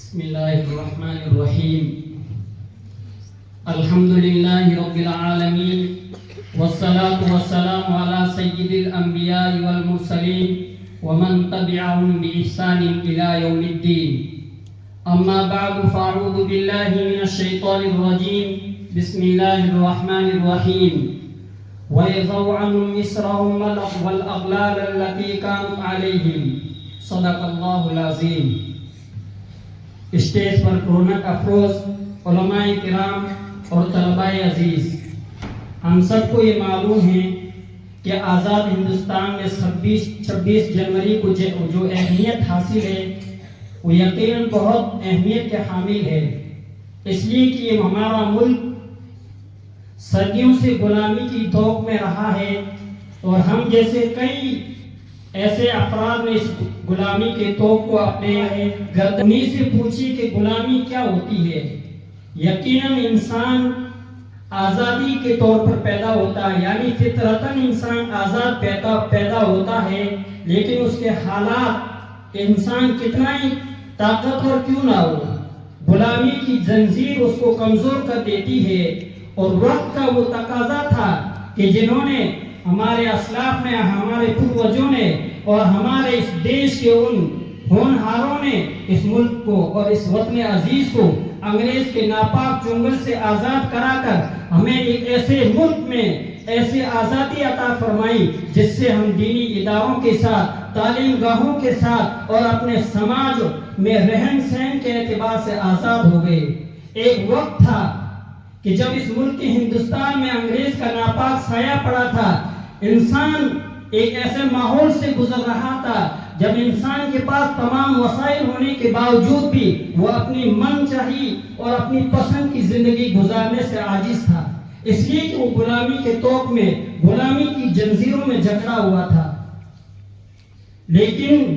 بسم الله الرحمن الرحيم. الحمد لله رب العالمين والصلاة والسلام على سيد الأنبياء والمرسلين ومن تبعهم بإحسان إلى يوم الدين. أما بعد فأعوذ بالله من الشيطان الرجيم. بسم الله الرحمن الرحيم. ويضع عنهم إصرهم والأغلال التي كانت عليهم. صدق الله العظيم. اسٹیج پر رونق افروز علماء کرام اور طلباء عزیز، ہم سب کو یہ معلوم ہے کہ آزاد ہندوستان میں 26 جنوری کو جو اہمیت حاصل ہے وہ یقیناً بہت اہمیت کے حامل ہے، اس لیے کہ یہ ہمارا ملک صدیوں سے غلامی کی توق میں رہا ہے اور ہم جیسے کئی ایسے افراد نے اس غلامی کے توق کو اپنے گردنی سے پوچھی کہ غلامی کیا ہوتی ہے۔ یقیناً انسان آزادی کے طور پر پیدا ہوتا ہے، یعنی فطرتاً انسان آزاد پیدا ہوتا ہے، لیکن اس کے حالات انسان کتنا ہی طاقتور کیوں نہ ہو، غلامی کی زنجیر اس کو کمزور کر دیتی ہے۔ اور وقت کا وہ تقاضا تھا کہ جنہوں نے ہمارے اسلاف نے، ہمارے پروجوں نے اور ہمارے اس دیش کے ان ہونہاروں نے اس ملک کو اور اس وطن عزیز کو انگریز کے ناپاک چنگل سے آزاد کرا کر ہمیں ایک ایسے ملک میں ایسی آزادی عطا فرمائی جس سے ہم دینی اداروں کے ساتھ، تعلیم گاہوں کے ساتھ اور اپنے سماج میں رہن سہن کے اعتبار سے آزاد ہو گئے۔ ایک وقت تھا کہ جب اس ملک ہندوستان میں انگریز کا ناپاک سایہ پڑا تھا، انسان ایک ایسے ماحول سے گزر رہا تھا جب انسان کے پاس تمام وسائل ہونے کے باوجود بھی وہ اپنی من چاہی اور اپنی پسند کی زندگی گزارنے سے عاجز تھا، اس لیے کہ وہ غلامی کے توق میں، غلامی کی زنجیروں میں جکڑا ہوا تھا۔ لیکن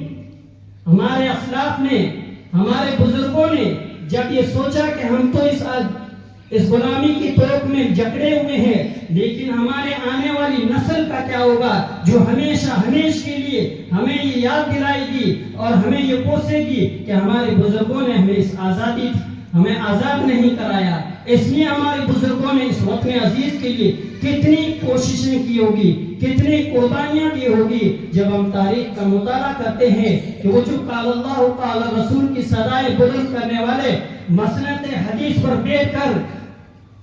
ہمارے اسلاف نے، ہمارے بزرگوں نے جب یہ سوچا کہ ہم تو اس غلامی کی توق میں جکڑے ہوئے ہیں، لیکن ہمارے آنے والی نسل کا کیا ہوگا جو ہمیشہ ہمیش کے لیے ہمیں یہ یاد دلائے گی اور ہمیں یہ پوسے گی کہ ہمارے بزرگوں نے ہمیں آزاد نہیں کرایا۔ اس لیے ہمارے بزرگوں نے اس وطن عزیز کے لیے کتنی کوششیں کی ہوگی، کتنی قربانیاں دی ہوگی۔ جب ہم تاریخ کا مطالعہ کرتے ہیں کہ وہ جو قال اللہ قال رسول کی صدائے بلند کرنے والے مسند حدیث پر بیٹھ کر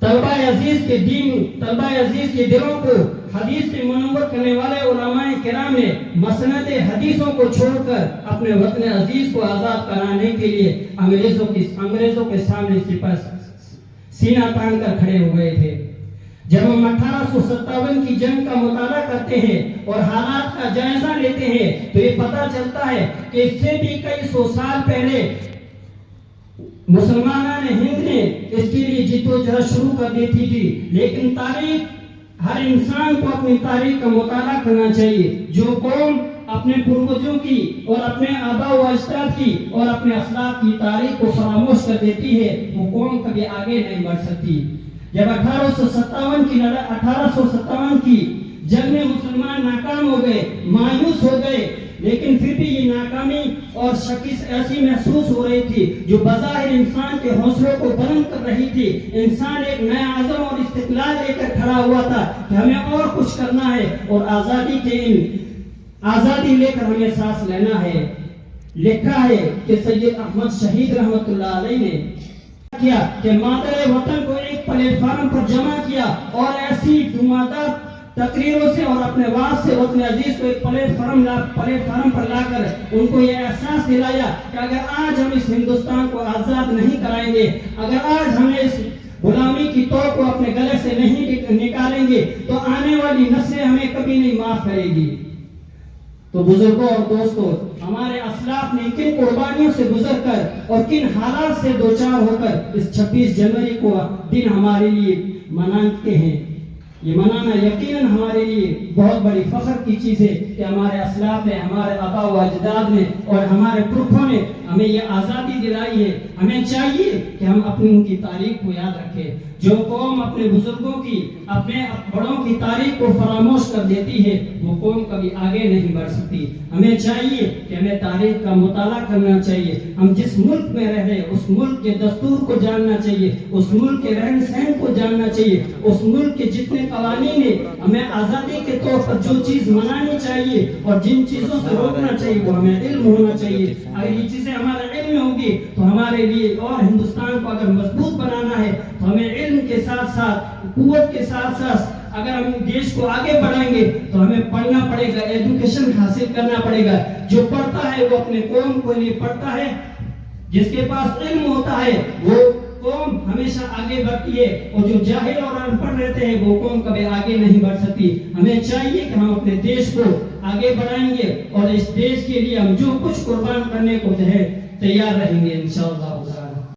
طلبہ عزیز کے دلوں کو حدیث سے منور کرنے والے علماء کرام نے مسند حدیثوں کو چھوڑ کر اپنے وطن عزیز کو آزاد کرانے کے لیے انگریزوں کے سامنے سینہ تان کر کھڑے ہو گئے تھے۔ جب ہم 1857 کی جنگ کا مطالعہ کرتے ہیں اور حالات کا جائزہ لیتے ہیں تو یہ پتہ چلتا ہے کہ اس سے بھی کئی سو سال پہلے مسلمانان ہند نے اس کے لیے جد و جہد شروع کر دی تھی، لیکن تاریخ، ہر انسان کو اپنی تاریخ کا مطالعہ کرنا چاہیے۔ جو قوم اپنے پروجوں کی اور اپنے آباء و اجداد کی اور اپنے اخلاق کی تاریخ کو فراموش کر دیتی ہے وہ قوم کبھی آگے نہیں بڑھ سکتی۔ جب 1857 کی جنگ میں مسلمان ناکام ہو گئے، مایوس ہو گئے، لیکن پھر بھی یہ ناکامی اور شکست ایسی محسوس ہو رہی تھی جو بظاہر انسان کے حوصلوں کو بلند کر رہی تھی۔ انسان ایک نیا عزم اور استقلال لے کر کھڑا ہوا تھا کہ ہمیں اور کچھ کرنا ہے اور آزادی لے کر ہمیں سانس لینا ہے۔ لکھا ہے کہ سید احمد شہید رحمت اللہ علیہ نے کیا کہ مادر وطن کو ایک پلیٹ فارم پر جمع کیا اور ایسی دھماکار تقریروں سے اور اپنے واز سے وطن عزیز کو ایک پلیٹ فارم پر لا کر ان کو یہ احساس دلایا کہ اگر آج ہم اس ہندوستان کو آزاد نہیں کرائیں گے، اگر آج ہم اس غلامی کی توق کو اپنے گلے سے نہیں نکالیں گے تو آنے والی نسلیں ہمیں کبھی نہیں معاف کرے گی۔ تو بزرگوں اور دوستوں، ہمارے اسلاف نے کن قربانیوں سے گزر کر اور کن حالات سے دوچار ہو کر اس 26 جنوری کو دن ہمارے لیے مناتے ہیں۔ یہ منانا یقیناً ہمارے لیے بہت بڑی فخر کی چیز ہے کہ ہمارے اسلاف نے، ہمارے آبا و اجداد نے اور ہمارے پرکھوں نے ہمیں یہ آزادی دلائی ہے. ہمیں چاہیے کہ ہم اپنی ان کی تاریخ کو یاد رکھیں. جو قوم اپنے بزرگوں کی، اپنے بڑوں کی تاریخ کو فراموش کر دیتی ہے وہ قوم کبھی آگے نہیں بڑھ سکتی. ہمیں چاہیے کہ ہمیں تاریخ کا مطالعہ کرنا چاہیے. ہم جس ملک میں رہ رہے اس ملک کے دستور کو جاننا چاہیے، اس ملک کے رہن سہن کو جاننا چاہیے، اس ملک کے جتنے قوانین ہیں. ہمیں آزادی کے طور پر جو چیز منانی چاہیے اور جن چیزوں سے روکنا چاہیے وہ ہمیں علم ہونا چاہیے. اگر یہ چیزیں ہمارے علم میں ہوگی تو ہمارے لیے، اور ہندوستان کو اگر مضبوط بنانا ہے تو ہمیں علم کے ساتھ ساتھ، قوت کے ساتھ ساتھ، اگر ہم دیش کو آگے بڑھائیں گے تو ہمیں پڑھنا پڑے گا، ایجوکیشن حاصل کرنا پڑے گا. جو پڑھتا ہے وہ اپنے قوم کو لیے پڑھتا ہے. جس کے پاس علم ہوتا ہے وہ قوم ہمیشہ آگے بڑھتی ہے، اور جو جاہل اور ان پڑھ رہتے ہیں وہ قوم کبھی آگے نہیں بڑھ سکتی. ہمیں چاہیے کہ ہم اپنے دیش کو آگے بڑھائیں گے اور اس دیش کے لیے ہم جو کچھ قربان کرنے کو تیار رہیں گے انشاءاللہ.